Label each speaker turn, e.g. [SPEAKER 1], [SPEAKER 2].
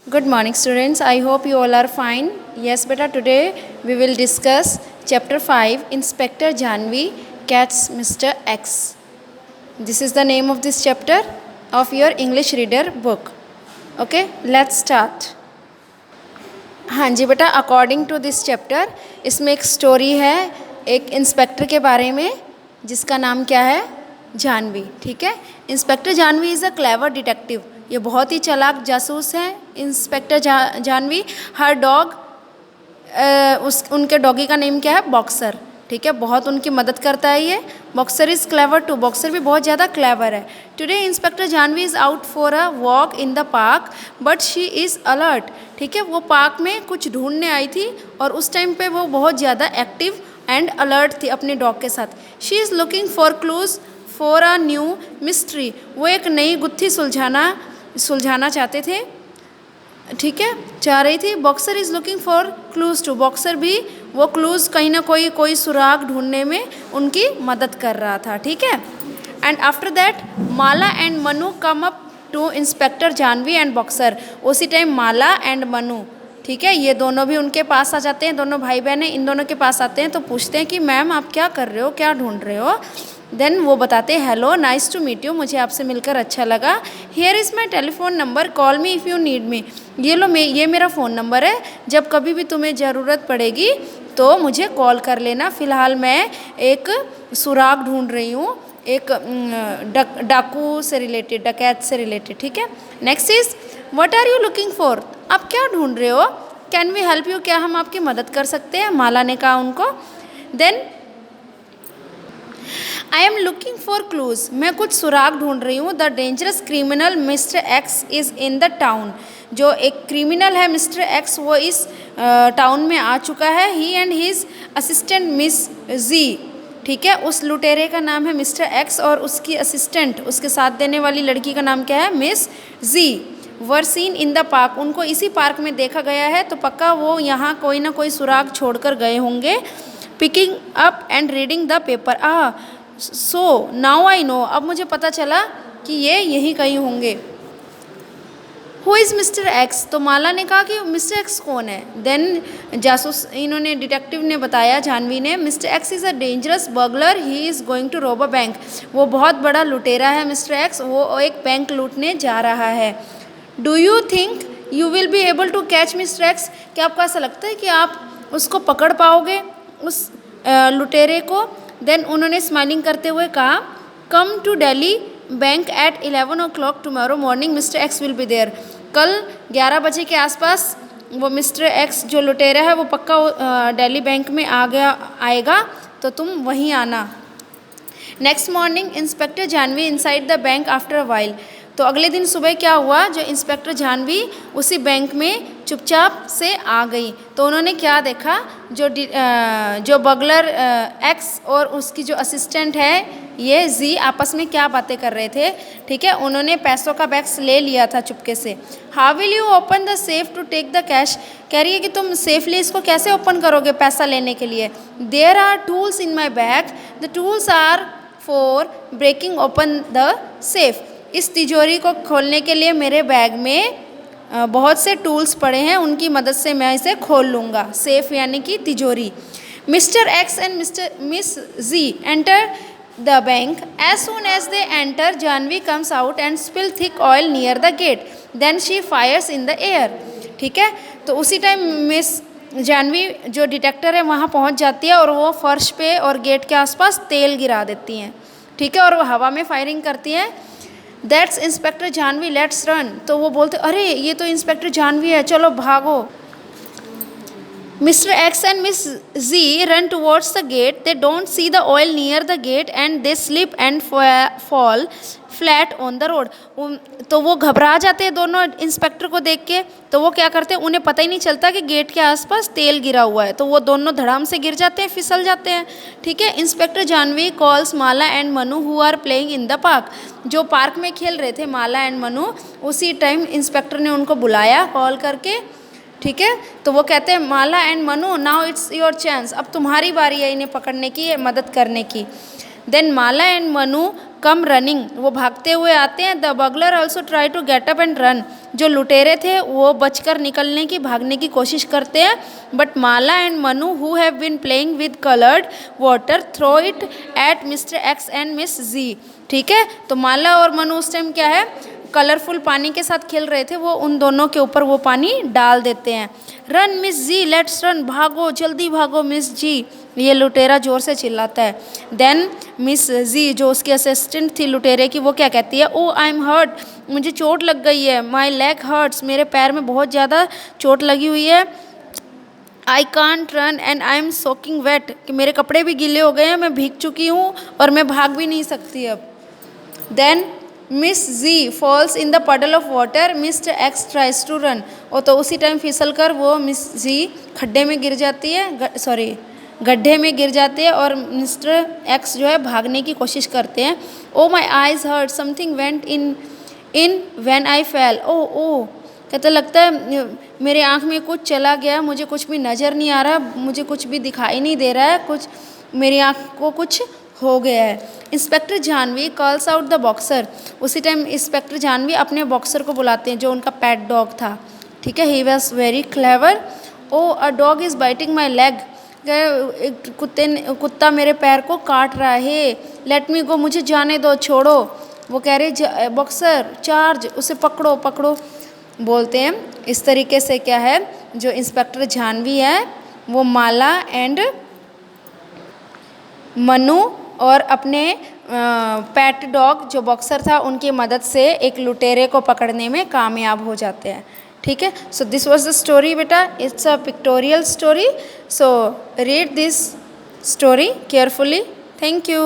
[SPEAKER 1] Good morning, students. I hope you all are fine. Yes, beta, today we will discuss chapter 5 Inspector Janvi Catches Mr. X. This is the name of this chapter of your English reader book. Okay, let's start. हाँ जी बेटा, according to this chapter इसमें एक story है एक inspector के बारे में जिसका नाम क्या है, जानवी. ठीक है, inspector Janvi is a clever detective. ये बहुत ही चालाक जासूस है इंस्पेक्टर जानवी. हर डॉग उनके डॉगी का नेम क्या है, बॉक्सर. ठीक है, बहुत उनकी मदद करता है ये. Boxer is clever too. Boxer भी बहुत ज़्यादा क्लेवर है. Today inspector Janvi is out for a walk in the park but she is alert. ठीक है, वो पार्क में कुछ ढूंढने आई थी और उस टाइम पे वो बहुत ज़्यादा एक्टिव एंड अलर्ट थी अपने डॉग के साथ. She is looking for clues for a new mystery. वो एक नई गुत्थी सुलझाना चाहते थे. ठीक है, चाह रही थी. Boxer is looking for clues too. Boxer भी वो क्लूज कहीं ना कोई सुराग ढूंढने में उनकी मदद कर रहा था. ठीक है, and after that Mala and Manu come up to inspector Janvi and Boxer. उसी टाइम माला एंड मनु, ठीक है, ये दोनों भी उनके पास आ जाते हैं. दोनों भाई बहन हैं, इन दोनों के पास आते हैं तो पूछते हैं कि मैम आप क्या कर रहे हो, क्या ढूंढ रहे हो. देन वो बताते हैं hello, nice to meet you, मुझे आपसे मिलकर अच्छा लगा. Here is my telephone number, call me if you need me. ये लो, ये मेरा फ़ोन नंबर है, जब कभी भी तुम्हें ज़रूरत पड़ेगी तो मुझे कॉल कर लेना. फ़िलहाल मैं एक सुराग ढूंढ रही हूँ, एक डाकू से रिलेटेड, डकैत से रिलेटेड. ठीक है, next is what are you looking for. आप क्या ढूंढ रहे हो. कैन वी हेल्प यू, क्या हम आपकी मदद कर सकते हैं, माला ने कहा उनको. Then I am looking for clues, मैं कुछ सुराग ढूंढ रही हूँ. The dangerous criminal mister X is in the town. जो एक क्रिमिनल है मिस्टर एक्स, वो इस टाउन में आ चुका है. ही and his assistant miss G. ठीक है, उस लुटेरे का नाम है मिस्टर एक्स और उसकी असिस्टेंट, उसके साथ देने वाली लड़की का नाम क्या है, miss G. Were seen in the park, उनको इसी पार्क में देखा गया है तो पक्का वो यहाँ कोई ना कोई सुराग छोड़कर गए होंगे. Picking up and reading the paper. So now I know, अब मुझे पता चला कि ये यहीं कहीं होंगे. हु इज़ मिस्टर एक्स, तो माला ने कहा कि मिस्टर एक्स कौन है. देन जासूस, इन्होंने डिटेक्टिव ने बताया, जानवी ने, mister X is a dangerous burglar, he is going to rob a bank. वो बहुत बड़ा लुटेरा है मिस्टर एक्स, वो एक बैंक लूटने जा रहा है. Do you think you will be able to catch mister X, क्या आपको ऐसा लगता है कि आप उसको पकड़ पाओगे, उस लुटेरे को. देन उन्होंने स्माइलिंग करते हुए कहा, come to Delhi bank at 11 o'clock tomorrow morning, mister X will be there. कल 11 बजे के आसपास वो मिस्टर एक्स जो लुटेरा है वो पक्का दिल्ली बैंक में आएगा, तो तुम वहीं आना. Next morning inspector Janvi inside the bank after a while. तो अगले दिन सुबह क्या हुआ, जो इंस्पेक्टर जानवी उसी बैंक में चुपचाप से आ गई. तो उन्होंने क्या देखा, जो बगलर एक्स और उसकी जो असिस्टेंट है ये जी आपस में क्या बातें कर रहे थे. ठीक है, उन्होंने पैसों का बैग्स ले लिया था चुपके से. How will you open the safe to take the cash, कह रही है कि तुम सेफली इसको कैसे ओपन करोगे पैसा लेने के लिए. There are tools in my bag, the tools are for breaking open the safe. इस तिजोरी को खोलने के लिए मेरे बैग में बहुत से टूल्स पड़े हैं, उनकी मदद से मैं इसे खोल लूँगा. सेफ यानी कि तिजोरी. Mister X and miss G enter the bank. As soon as they enter Janvi comes out and spill thick oil near the gate. Then she fires in the air. ठीक है, तो उसी टाइम मिस जानवी जो detector है वहाँ पहुँच जाती है और वो फर्श पे और गेट के आसपास तेल गिरा देती हैं. ठीक है, और वो हवा में फायरिंग करती हैं. That's inspector Janvi, let's run. तो वो बोलते अरे ये तो इंस्पेक्टर जानवी है, चलो भागो. Mister X and miss G run towards the gate. They don't see the oil near the gate and they slip and fall flat on the road. तो वो घबरा जाते हैं दोनों इंस्पेक्टर को देख के. तो वो क्या करते हैं, उन्हें पता ही नहीं चलता कि गेट के आसपास तेल गिरा हुआ है, तो वो दोनों धड़ाम से गिर जाते हैं, फिसल जाते हैं. ठीक है, inspector Janvi calls Mala and Manu who are playing in the park. जो पार्क में खेल रहे थे माला एंड मनु, उसी टाइम इंस्पेक्टर ने उनको बुलाया कॉल करके. ठीक है, तो वो कहते हैं Mala and Manu now it's your chance, अब तुम्हारी बारी है इन्हें पकड़ने की, मदद करने की. Then Mala and Manu come running, वो भागते हुए आते हैं। The burglar also try to get up and run, जो लुटेरे थे वो बचकर निकलने की भागने की कोशिश करते हैं। But Mala and Manu who have been playing with coloured water throw it at mister X and miss G. ठीक है, तो माला और मनु उस टाइम क्या है, कलरफुल पानी के साथ खेल रहे थे, वो उन दोनों के ऊपर वो पानी डाल देते हैं। Run miss G, let's run, भागो जल्दी भागो मिस जी, ये लुटेरा जोर से चिल्लाता है। देन मिस जी जो उसकी असिस्टेंट थी लुटेरे की, वो क्या कहती है, ओ आई एम हर्ट, मुझे चोट लग गई है। माई लेग हर्ट्स, मेरे पैर में बहुत ज़्यादा चोट लगी हुई है। I can't run and I am soaking wet, कि मेरे कपड़े भी गीले हो गए हैं, मैं भीग चुकी हूँ और मैं भाग भी नहीं सकती अब। Then miss G falls in the puddle of water, mister X tries to run, और तो उसी टाइम फिसल कर वो मिस जी खड्डे में गिर जाती है, गड्ढे में गिर जाते हैं और मिस्टर एक्स जो है भागने की कोशिश करते हैं। Oh my eyes hurt, something went in when I fell, ओ कहते लगता है मेरे आँख में कुछ चला गया, मुझे कुछ भी नज़र नहीं आ रहा, मुझे कुछ भी दिखाई नहीं दे रहा है, कुछ मेरी आँख को कुछ हो गया है। Inspector Janvi calls out the Boxer, उसी टाइम इंस्पेक्टर जानवी अपने बॉक्सर को बुलाते हैं जो उनका पेट डॉग था। ठीक है, he was very clever. Oh a dog is biting my leg, कुत्ता मेरे पैर को काट रहा है। लेट मी गो, मुझे जाने दो, छोड़ो। वो कह रहे बॉक्सर चार्ज, उसे पकड़ो पकड़ो बोलते हैं। इस तरीके से क्या है, जो इंस्पेक्टर जानवी है वो माला एंड मनु और अपने पेट डॉग जो बॉक्सर था उनकी मदद से एक लुटेरे को पकड़ने में कामयाब हो जाते हैं। ठीक है, so this was the story बेटा, it's a pictorial story, so read this story carefully. Thank you.